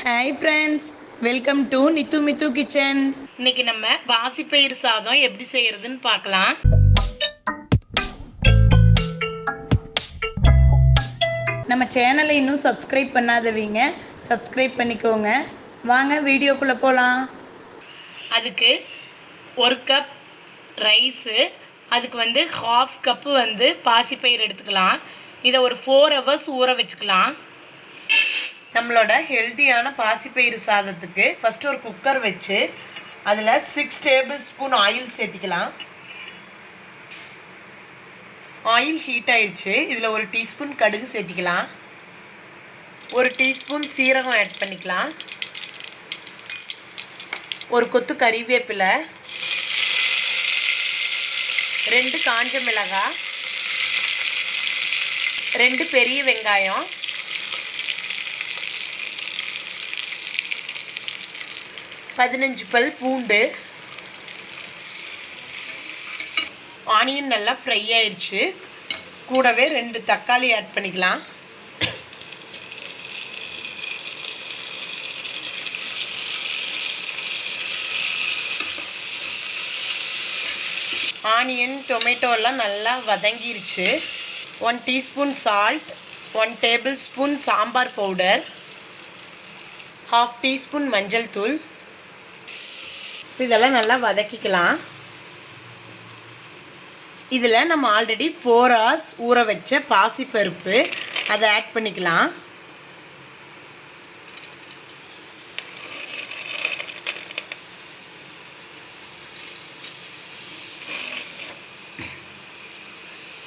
Hi friends, welcome to Nithu Mithu kitchen. இன்னைக்கு நம்ம பாசிப்பயிறு சாதம் எப்படி செய்யறதுன்னு பார்க்கலாம். நம்ம சேனலை இன்னும் சப்ஸ்கிரைப் பண்ணாதவங்க சப்ஸ்கிரைப் பண்ணிக்கோங்க. வாங்க வீடியோக்குள்ளே போகலாம். அதுக்கு 1 கப் ரைஸு, அதுக்கு 1/2 கப்பு பாசிப்பயிறு எடுத்துக்கலாம். இதை ஒரு 4 ஹவர்ஸ் ஊற வச்சுக்கலாம். நம்மளோட ஹெல்த்தியான பாசிப்பயிறு சாதத்துக்கு ஃபஸ்ட்டு ஒரு குக்கர் வச்சு அதில் 6 டேபிள் ஸ்பூன் ஆயில் சேர்த்திக்கலாம். ஆயில் ஹீட் ஆயிடுச்சு. இதில் 1 டீஸ்பூன் கடுகு சேர்த்திக்கலாம். 1 டீஸ்பூன் சீரகம் ஆட் பண்ணிக்கலாம். 1 கொத்து கறிவேப்பிலை, 2 காஞ்ச மிளகாய், 2 பெரிய வெங்காயம், 15 பல் பூண்டு. ஆனியன் நல்லா ஃப்ரை ஆயிடுச்சு. கூடவே 2 தக்காளி ஆட் பண்ணிக்கலாம். ஆனியன் டொமேட்டோ எல்லாம் நல்லா வதங்கிருச்சு. 1 teaspoon salt, 1 table spoon sambar powder, 1/2 teaspoon மஞ்சள் தூள். இதெல்லாம் நல்லா வதக்கிக்கலாம். இதில் நம்ம ஆல்ரெடி 4 ஹவர்ஸ் ஊற வச்ச பாசிப்பருப்பு அதை ஆட் பண்ணிக்கலாம்.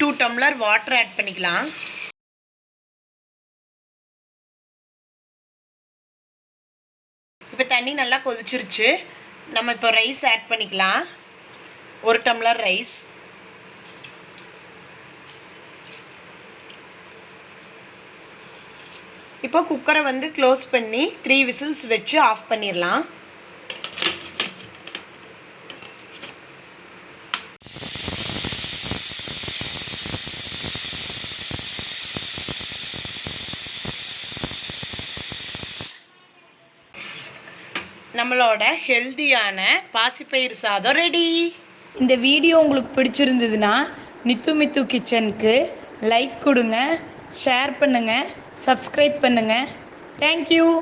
டூ டம்ளர் வாட்டர் ஆட் பண்ணிக்கலாம். இப்போ தண்ணி நல்லா கொதிச்சிருச்சு. நம்ம இப்போ ரைஸ் ஆட் பண்ணிக்கலாம். 1 டம்ளர் ரைஸ். இப்போ குக்கரை க்ளோஸ் பண்ணி 3 விசில்ஸ் வச்சு ஆஃப் பண்ணிடலாம். நம்மளோட ஹெல்தியான பாசிப்பயிறு சாதம் ரெடி. இந்த வீடியோ உங்களுக்கு பிடிச்சிருந்ததுன்னா நித்து மித்து கிச்சனுக்கு லைக் கொடுங்க, ஷேர் பண்ணுங்கள், சப்ஸ்கிரைப் பண்ணுங்கள். தேங்க்யூ.